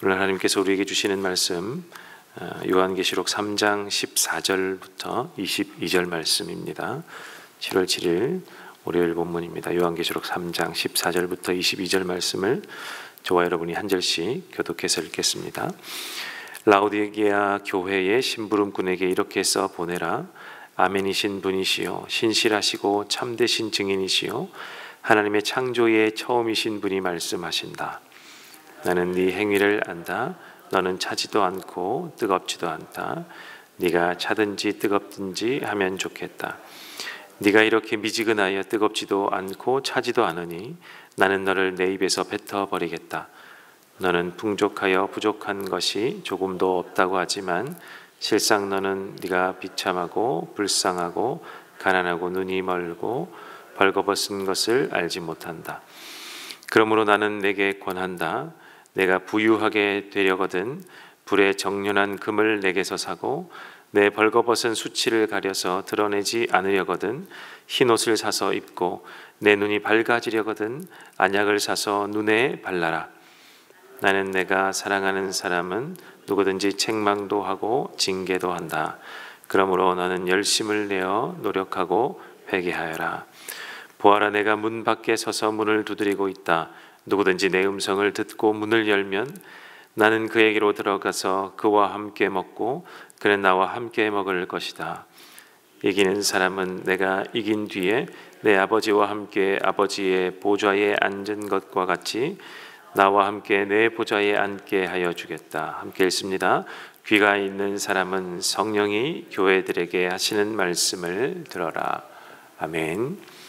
오늘 하나님께서 우리에게 주시는 말씀 요한계시록 3장 14절부터 22절 말씀입니다. 7월 7일 월요일 본문입니다. 요한계시록 3장 14절부터 22절 말씀을 저와 여러분이 한 절씩 교독해서 읽겠습니다. 라오디게아 교회의 심부름꾼에게 이렇게 써 보내라. 아멘이신 분이시요 신실하시고 참되신 증인이시요 하나님의 창조의 처음이신 분이 말씀하신다. 나는 네 행위를 안다. 너는 차지도 않고 뜨겁지도 않다. 네가 차든지 뜨겁든지 하면 좋겠다. 네가 이렇게 미지근하여 뜨겁지도 않고 차지도 않으니 나는 너를 내 입에서 뱉어버리겠다. 너는 풍족하여 부족한 것이 조금도 없다고 하지만 실상 너는 네가 비참하고 불쌍하고 가난하고 눈이 멀고 벌거벗은 것을 알지 못한다. 그러므로 나는 내게 권한다. 내가 부유하게 되려거든 불에 정련한 금을 내게서 사고 내 벌거벗은 수치를 가려서 드러내지 않으려거든 흰옷을 사서 입고 내 눈이 밝아지려거든 안약을 사서 눈에 발라라. 나는 내가 사랑하는 사람은 누구든지 책망도 하고 징계도 한다. 그러므로 너는 열심을 내어 노력하고 회개하여라. 보아라, 내가 문 밖에 서서 문을 두드리고 있다. 누구든지 내 음성을 듣고 문을 열면 나는 그에게로 들어가서 그와 함께 먹고 그는 나와 함께 먹을 것이다. 이기는 사람은 내가 이긴 뒤에 내 아버지와 함께 아버지의 보좌에 앉은 것과 같이 나와 함께 내 보좌에 앉게 하여 주겠다. 함께 읽습니다. 귀가 있는 사람은 성령이 교회들에게 하시는 말씀을 들어라. 아멘.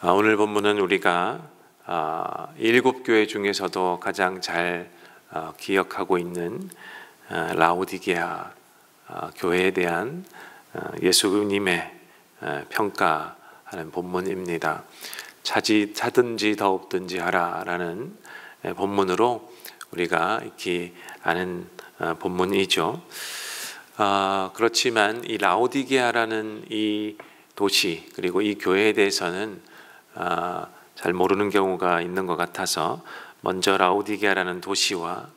오늘 본문은 우리가 7교회 중에서도 가장 잘 기억하고 있는 라오디게아 교회에 대한 예수님의 평가하는 본문입니다. 차든지 더 없든지 하라라는 본문으로 우리가 이렇게 아는 본문이죠. 그렇지만 이 라오디게아라는 이 도시 그리고 이 교회에 대해서는 잘 모르는 경우가 있는 것 같아서 먼저 라오디게아라는 도시와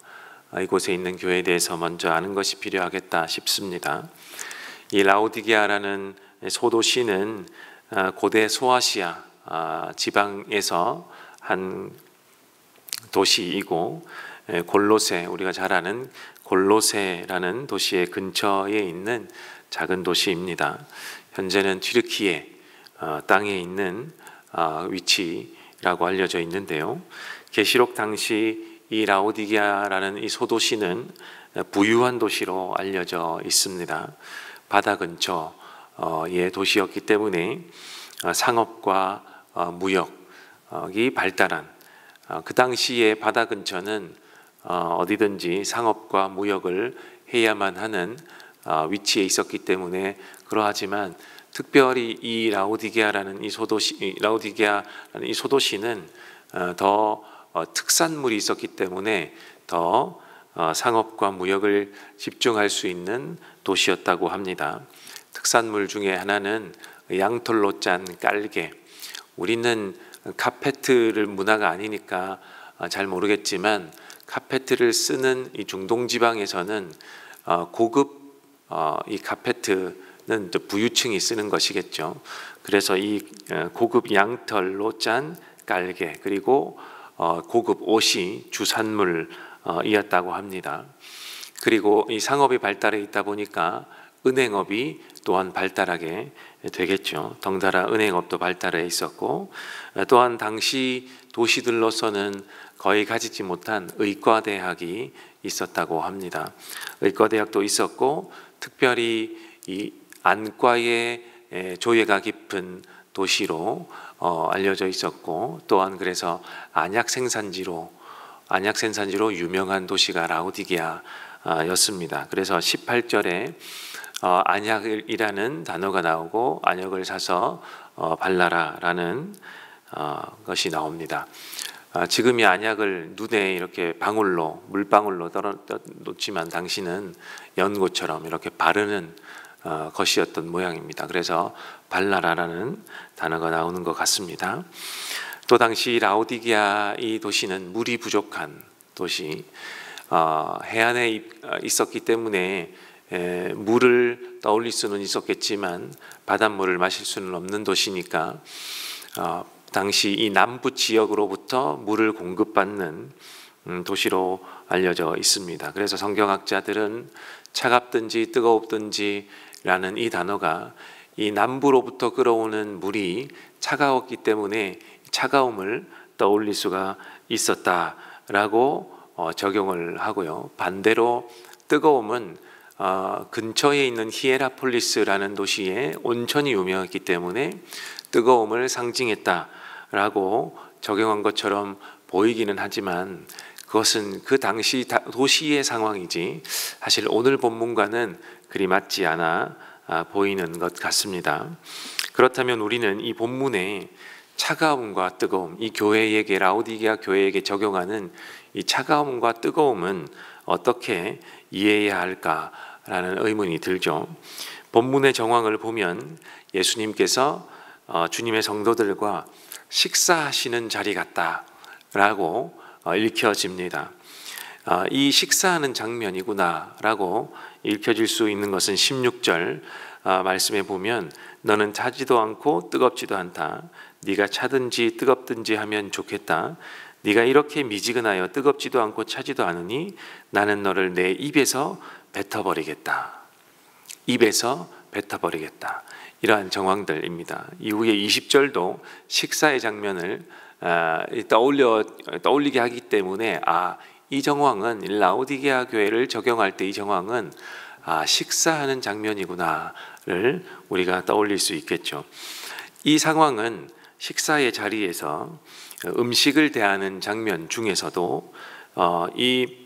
이곳에 있는 교회에 대해서 먼저 아는 것이 필요하겠다 싶습니다. 이 라오디게아라는 소도시는 고대 소아시아 지방에서 한 도시이고 골로새, 우리가 잘 아는 골로새라는 도시의 근처에 있는 작은 도시입니다. 현재는 튀르키예 땅에 있는 위치라고 알려져 있는데요. 계시록 당시 이 라오디게아라는 이 소도시는 부유한 도시로 알려져 있습니다. 바다 근처의 도시였기 때문에 상업과 무역이 발달한 그 당시에 바다 근처는 어디든지 상업과 무역을 해야만 하는 위치에 있었기 때문에 그러하지만 특별히 이 라오디게아라는 이 소도시는 더 특산물이 있었기 때문에 더 상업과 무역을 집중할 수 있는 도시였다고 합니다. 특산물 중에 하나는 양털로 짠 깔개. 우리는 카페트를 문화가 아니니까 잘 모르겠지만 카페트를 쓰는 이 중동 지방에서는 고급 이 카페트는 부유층이 쓰는 것이겠죠. 그래서 이 고급 양털로 짠 깔개 그리고 고급 옷이 주산물이었다고 합니다. 그리고 이 상업이 발달해 있다 보니까 은행업이 또한 발달하게 되겠죠. 덩달아 은행업도 발달해 있었고 또한 당시 도시들로서는 거의 가지지 못한 의과대학이 있었다고 합니다. 의과대학도 있었고 특별히 이 안과의 조예가 깊은 도시로 알려져 있었고 또한 그래서 안약 생산지로 유명한 도시가 라오디게아였습니다. 그래서 18절에 안약이라는 단어가 나오고 안약을 사서 발라라라는 것이 나옵니다. 지금 이 안약을 눈에 이렇게 물방울로 놓지만 당시는 연고처럼 이렇게 바르는 것이었던 모양입니다. 그래서 발라라라는 단어가 나오는 것 같습니다. 또 당시 라오디게아 이 도시는 물이 부족한 도시, 해안에 있었기 때문에 물을 떠올릴 수는 있었겠지만 바닷물을 마실 수는 없는 도시니까 당시 이 남부 지역으로부터 물을 공급받는 도시로 알려져 있습니다. 그래서 성경학자들은 차갑든지 뜨겁든지라는 이 단어가 이 남부로부터 끌어오는 물이 차가웠기 때문에 차가움을 떠올릴 수가 있었다라고 적용을 하고요. 반대로 뜨거움은 근처에 있는 히에라폴리스라는 도시에 온천이 유명했기 때문에 뜨거움을 상징했다라고 적용한 것처럼 보이기는 하지만 그것은 그 당시 도시의 상황이지 사실 오늘 본문과는 그리 맞지 않아 보이는 것 같습니다. 그렇다면 우리는 이 본문에 차가움과 뜨거움, 이 교회에게, 라오디게아 교회에게 적용하는 이 차가움과 뜨거움은 어떻게 이해해야 할까라는 의문이 들죠. 본문의 정황을 보면 예수님께서 주님의 성도들과 식사하시는 자리 같다라고 읽혀집니다. 이 식사하는 장면이구나라고 읽혀질 수 있는 것은 16절 말씀에 보면 너는 차지도 않고 뜨겁지도 않다. 네가 차든지 뜨겁든지 하면 좋겠다. 네가 이렇게 미지근하여 뜨겁지도 않고 차지도 않으니 나는 너를 내 입에서 뱉어버리겠다. 입에서 뱉어버리겠다. 이러한 정황들입니다. 이후에 20절도 식사의 장면을 떠올리게 하기 때문에 이 정황은 라오디게아 교회를 적용할 때 이 정황은 식사하는 장면이구나를 우리가 떠올릴 수 있겠죠. 이 상황은 식사의 자리에서 음식을 대하는 장면 중에서도 이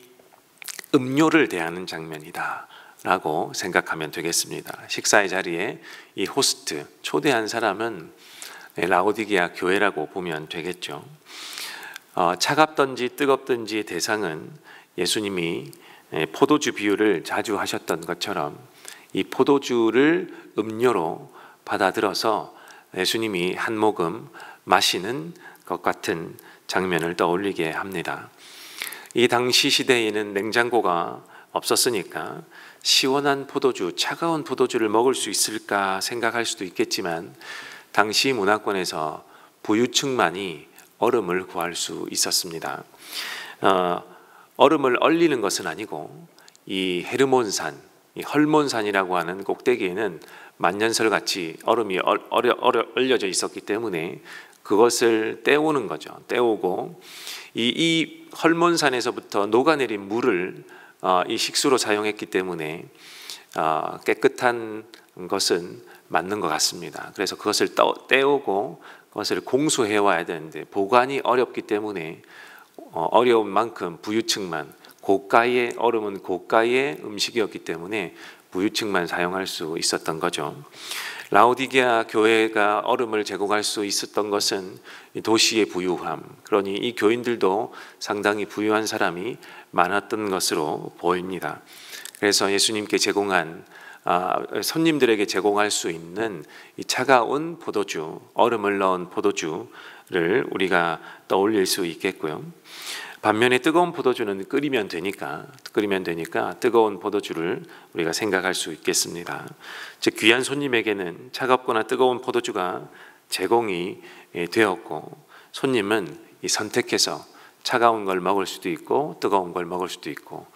음료를 대하는 장면이다라고 생각하면 되겠습니다. 식사의 자리에 이 호스트, 초대한 사람은 라오디게아 교회라고 보면 되겠죠. 차갑든지 뜨겁든지의 대상은 예수님이 포도주 비유를 자주 하셨던 것처럼 이 포도주를 음료로 받아들어서 예수님이 한 모금 마시는 것 같은 장면을 떠올리게 합니다. 이 당시 시대에는 냉장고가 없었으니까 시원한 포도주, 차가운 포도주를 먹을 수 있을까 생각할 수도 있겠지만 당시 문화권에서 부유층만이 얼음을 구할 수 있었습니다. 얼음을 얼리는 것은 아니고 이 헤르몬산, 이 헐몬산이라고 하는 꼭대기에는 만년설같이 얼음이 얼려져 있었기 때문에 그것을 떼오는 거죠. 떼오고 이 헐몬산에서부터 녹아내린 물을 이 식수로 사용했기 때문에 깨끗한 것은 맞는 것 같습니다. 그래서 그것을 떼오고 그것을 공수해 와야 되는데 보관이 어렵기 때문에 어려운 만큼 부유층만, 고가의 얼음은 고가의 음식이었기 때문에 부유층만 사용할 수 있었던 거죠. 라오디게아 교회가 얼음을 제공할 수 있었던 것은 도시의 부유함, 그러니 이 교인들도 상당히 부유한 사람이 많았던 것으로 보입니다. 그래서 예수님께 제공한 손님들에게 제공할 수 있는 이 차가운 포도주, 얼음을 넣은 포도주를 우리가 떠올릴 수 있겠고요. 반면에 뜨거운 포도주는 끓이면 되니까 뜨거운 포도주를 우리가 생각할 수 있겠습니다. 즉 귀한 손님에게는 차갑거나 뜨거운 포도주가 제공이 되었고 손님은 이 선택해서 차가운 걸 먹을 수도 있고 뜨거운 걸 먹을 수도 있고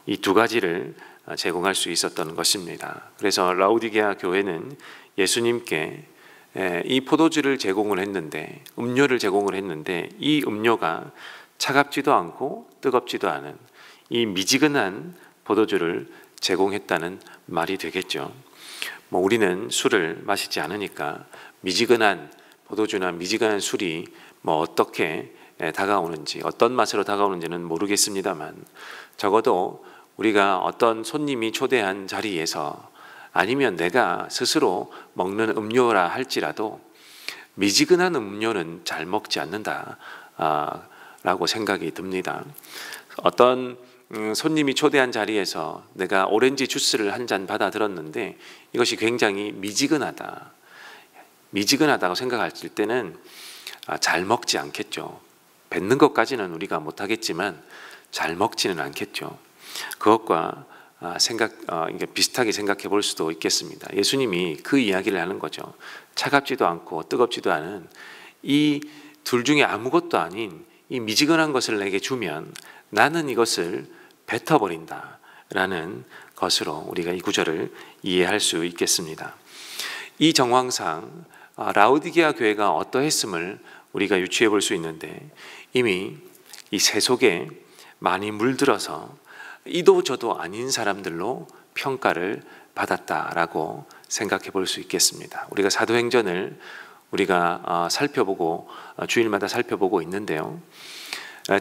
이 두 가지를 제공할 수 있었던 것입니다. 그래서 라오디게아 교회는 예수님께 이 포도주를 제공을 했는데 음료를 제공을 했는데 이 음료가 차갑지도 않고 뜨겁지도 않은 이 미지근한 포도주를 제공했다는 말이 되겠죠. 우리는 술을 마시지 않으니까 미지근한 포도주나 미지근한 술이 어떻게 다가오는지 어떤 맛으로 다가오는지는 모르겠습니다만 적어도 우리가 어떤 손님이 초대한 자리에서 아니면 내가 스스로 먹는 음료라 할지라도 미지근한 음료는 잘 먹지 않는다 라고 생각이 듭니다. 어떤 손님이 초대한 자리에서 내가 오렌지 주스를 한 잔 받아 들었는데 이것이 굉장히 미지근하다고 생각할 때는 잘 먹지 않겠죠. 뱉는 것까지는 우리가 못하겠지만 잘 먹지는 않겠죠. 그것과 이게 비슷하게 생각해 볼 수도 있겠습니다. 예수님이 그 이야기를 하는 거죠. 차갑지도 않고 뜨겁지도 않은 이 둘 중에 아무것도 아닌 이 미지근한 것을 내게 주면 나는 이것을 뱉어버린다 라는 것으로 우리가 이 구절을 이해할 수 있겠습니다. 이 정황상 라오디게아 교회가 어떠했음을 우리가 유추해 볼 수 있는데, 이미 이 새 속에 많이 물들어서 이도 저도 아닌 사람들로 평가를 받았다라고 생각해 볼 수 있겠습니다. 우리가 사도행전을 우리가 살펴보고 주일마다 살펴보고 있는데요.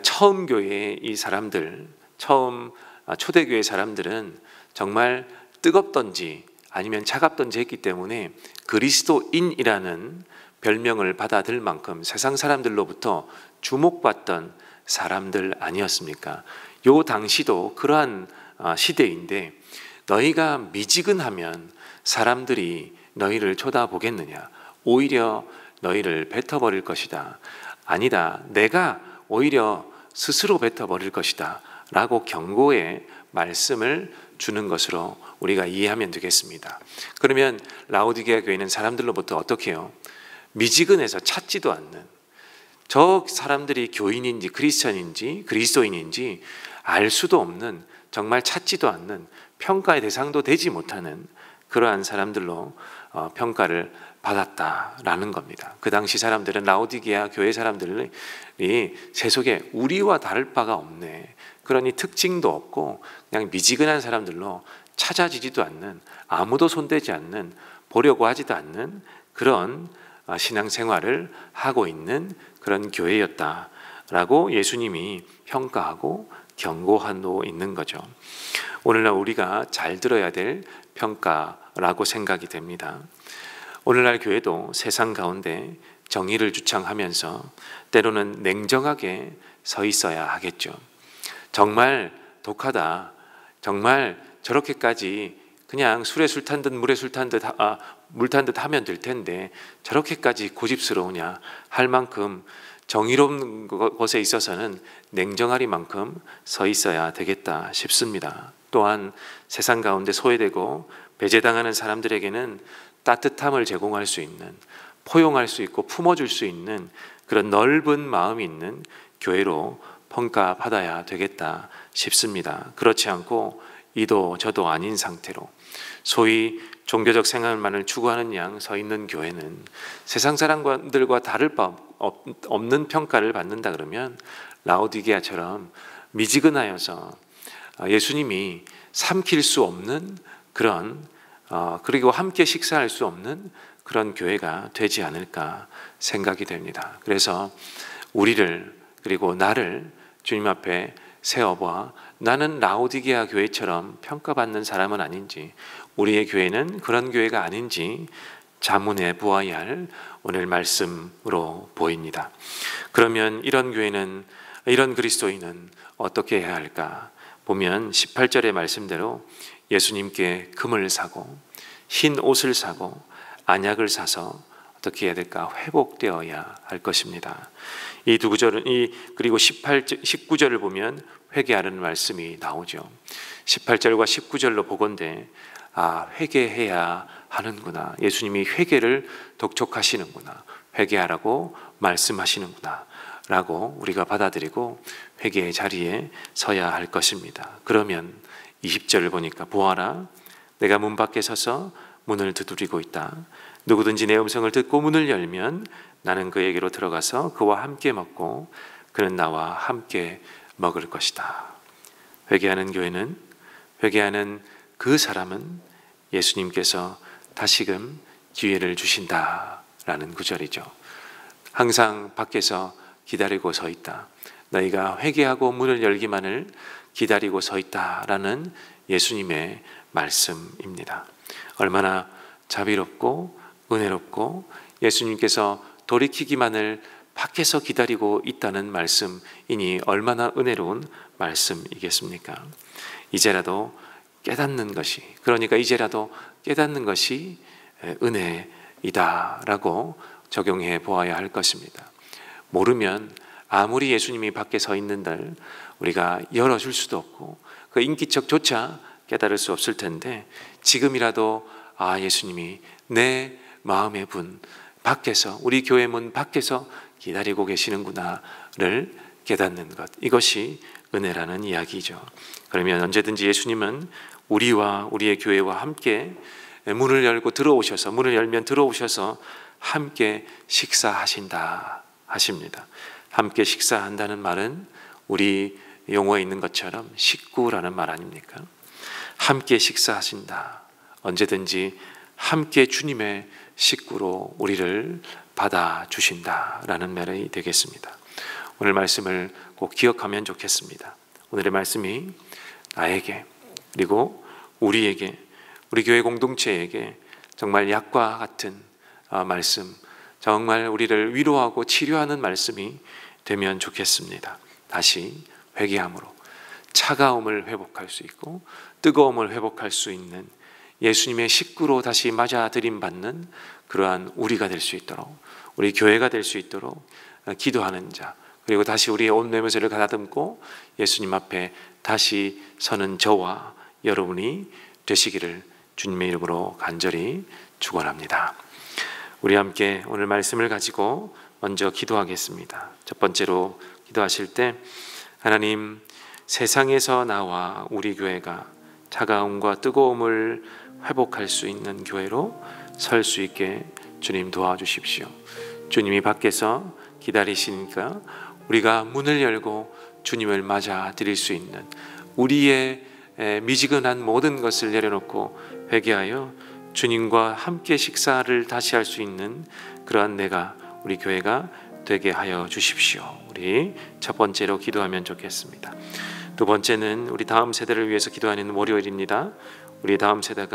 처음 교회의 이 사람들, 처음 초대교회 사람들은 정말 뜨겁던지 아니면 차갑던지 했기 때문에 그리스도인이라는 별명을 받아들 만큼 세상 사람들로부터 주목받던 사람들 아니었습니까? 요 당시도 그러한 시대인데, 너희가 미지근하면 사람들이 너희를 쳐다보겠느냐? 오히려 너희를 뱉어버릴 것이다. 아니다, 내가 오히려 스스로 뱉어버릴 것이다 라고 경고의 말씀을 주는 것으로 우리가 이해하면 되겠습니다. 그러면 라오디게아 교회는 사람들로부터 어떻게 해요? 미지근해서 찾지도 않는, 저 사람들이 교인인지 크리스천인지 그리스도인인지 알 수도 없는, 정말 찾지도 않는, 평가의 대상도 되지 못하는 그러한 사람들로 평가를 받았다라는 겁니다. 그 당시 사람들은, 라오디게아 교회 사람들이 세속에 우리와 다를 바가 없네, 그러니 특징도 없고 그냥 미지근한 사람들로 찾아지지도 않는, 아무도 손대지 않는, 보려고 하지도 않는 그런 신앙생활을 하고 있는 그런 교회였다라고 예수님이 평가하고 경고하고 있는 거죠. 오늘날 우리가 잘 들어야 될 평가라고 생각이 됩니다. 오늘날 교회도 세상 가운데 정의를 주창하면서 때로는 냉정하게 서 있어야 하겠죠. 정말 독하다, 정말 저렇게까지 그냥 술에 술 탄 듯 물에 술 탄 듯 물 탄 듯 하면 될 텐데 저렇게까지 고집스러우냐 할 만큼 정의로운 것에 있어서는 냉정하리만큼 서 있어야 되겠다 싶습니다. 또한 세상 가운데 소외되고 배제당하는 사람들에게는 따뜻함을 제공할 수 있는, 포용할 수 있고 품어줄 수 있는 그런 넓은 마음이 있는 교회로 평가받아야 되겠다 싶습니다. 그렇지 않고 이도 저도 아닌 상태로 소위 종교적 생활만을 추구하는 양 서 있는 교회는 세상 사람들과 다를 바 없는 평가를 받는다 그러면 라오디게아처럼 미지근하여서 예수님이 삼킬 수 없는 그런, 그리고 함께 식사할 수 없는 그런 교회가 되지 않을까 생각이 됩니다. 그래서 우리를, 그리고 나를 주님 앞에 세워봐, 나는 라오디게아 교회처럼 평가받는 사람은 아닌지, 우리의 교회는 그런 교회가 아닌지 자문해 보아야 할 오늘 말씀으로 보입니다. 그러면 이런 교회는, 이런 그리스도인은 어떻게 해야 할까? 보면 18절의 말씀대로 예수님께 금을 사고 흰 옷을 사고 안약을 사서 어떻게 해야 될까? 회복되어야 할 것입니다. 이 두 구절은, 그리고 19절을 보면 회개하라는 말씀이 나오죠. 18절과 19절로 보건대 회개해야 하는구나, 예수님이 회개를 독촉하시는구나, 회개하라고 말씀하시는구나 라고 우리가 받아들이고 회개의 자리에 서야 할 것입니다. 그러면 20절을 보니까 보아라, 내가 문 밖에 서서 문을 두드리고 있다. 누구든지 내 음성을 듣고 문을 열면 나는 그에게로 들어가서 그와 함께 먹고 그는 나와 함께 먹을 것이다. 회개하는 교회는, 회개하는 그 사람은 예수님께서 다시금 기회를 주신다라는 구절이죠. 항상 밖에서 기다리고 서 있다. 너희가 회개하고 문을 열기만을 기다리고 서 있다라는 예수님의 말씀입니다. 얼마나 자비롭고 은혜롭고 예수님께서 돌이키기만을 밖에서 기다리고 있다는 말씀이니 얼마나 은혜로운 말씀이겠습니까? 이제라도 깨닫는 것이, 그러니까 이제라도 깨닫는 것이 은혜이다라고 적용해 보아야 할 것입니다. 모르면 아무리 예수님이 밖에 서 있는들 우리가 열어줄 수도 없고 그 인기척조차 깨달을 수 없을 텐데, 지금이라도 예수님이 내 마음의 분 밖에서, 우리 교회 문 밖에서 기다리고 계시는구나를 깨닫는 것, 이것이 은혜라는 이야기죠. 그러면 언제든지 예수님은 우리와 우리의 교회와 함께 문을 열고 들어오셔서, 문을 열면 들어오셔서 함께 식사하신다 하십니다. 함께 식사한다는 말은 우리 용어에 있는 것처럼 식구라는 말 아닙니까? 함께 식사하신다. 언제든지 함께 주님의 식구로 우리를 받아주신다라는 말이 되겠습니다. 오늘 말씀을 꼭 기억하면 좋겠습니다. 오늘의 말씀이 나에게, 그리고 우리에게, 우리 교회 공동체에게 정말 약과 같은 말씀, 정말 우리를 위로하고 치료하는 말씀이 되면 좋겠습니다. 다시 회개함으로 차가움을 회복할 수 있고 뜨거움을 회복할 수 있는 예수님의 식구로 다시 맞아들임 받는 그러한 우리가 될 수 있도록, 우리 교회가 될 수 있도록 기도하는 자, 그리고 다시 우리의 온 매무새를 가다듬고 예수님 앞에 다시 서는 저와 여러분이 되시기를 주님의 이름으로 간절히 축원합니다. 우리 함께 오늘 말씀을 가지고 먼저 기도하겠습니다. 첫 번째로 기도하실 때, 하나님, 세상에서 나와 우리 교회가 차가움과 뜨거움을 회복할 수 있는 교회로 설 수 있게 주님 도와주십시오. 주님이 밖에서 기다리시니까 우리가 문을 열고 주님을 맞아 드릴 수 있는, 우리의 미지근한 모든 것을 내려놓고 회개하여 주님과 함께 식사를 다시 할 수 있는 그러한 내가, 우리 교회가 되게 하여 주십시오. 우리 첫 번째로 기도하면 좋겠습니다. 두 번째는 우리 다음 세대를 위해서 기도하는 월요일입니다. 우리 다음 세대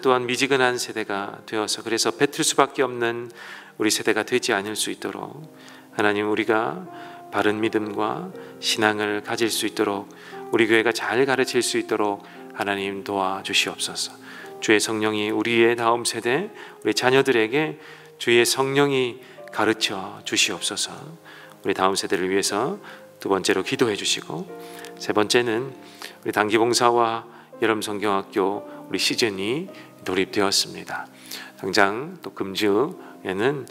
또한 미지근한 세대가 되어서, 그래서 뱉을 수밖에 없는 우리 세대가 되지 않을 수 있도록 하나님, 우리가 바른 믿음과 신앙을 가질 수 있도록, 우리 교회가 잘 가르칠 수 있도록 하나님 도와주시옵소서. 주의 성령이 우리의 다음 세대, 우리 자녀들에게 주의 성령이 가르쳐 주시옵소서. 우리 다음 세대를 위해서 두 번째로 기도해 주시고, 세 번째는 우리 단기봉사와 여름성경학교 우리 시즌이 돌입되었습니다. 당장 또 금주에는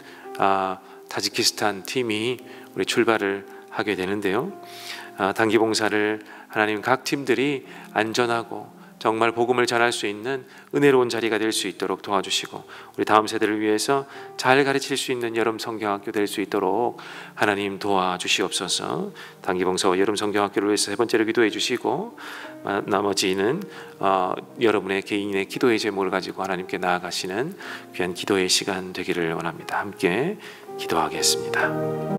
타지키스탄 팀이 우리 출발을 하게 되는데요. 단기봉사를 하나님 각 팀들이 안전하고 정말 복음을 전할 수 있는 은혜로운 자리가 될 수 있도록 도와주시고, 우리 다음 세대를 위해서 잘 가르칠 수 있는 여름 성경학교 될 수 있도록 하나님 도와주시옵소서. 단기봉사와 여름 성경학교를 위해서 세 번째로 기도해 주시고, 나머지는 여러분의 개인의 기도의 제목을 가지고 하나님께 나아가시는 귀한 기도의 시간 되기를 원합니다. 함께 기도하겠습니다.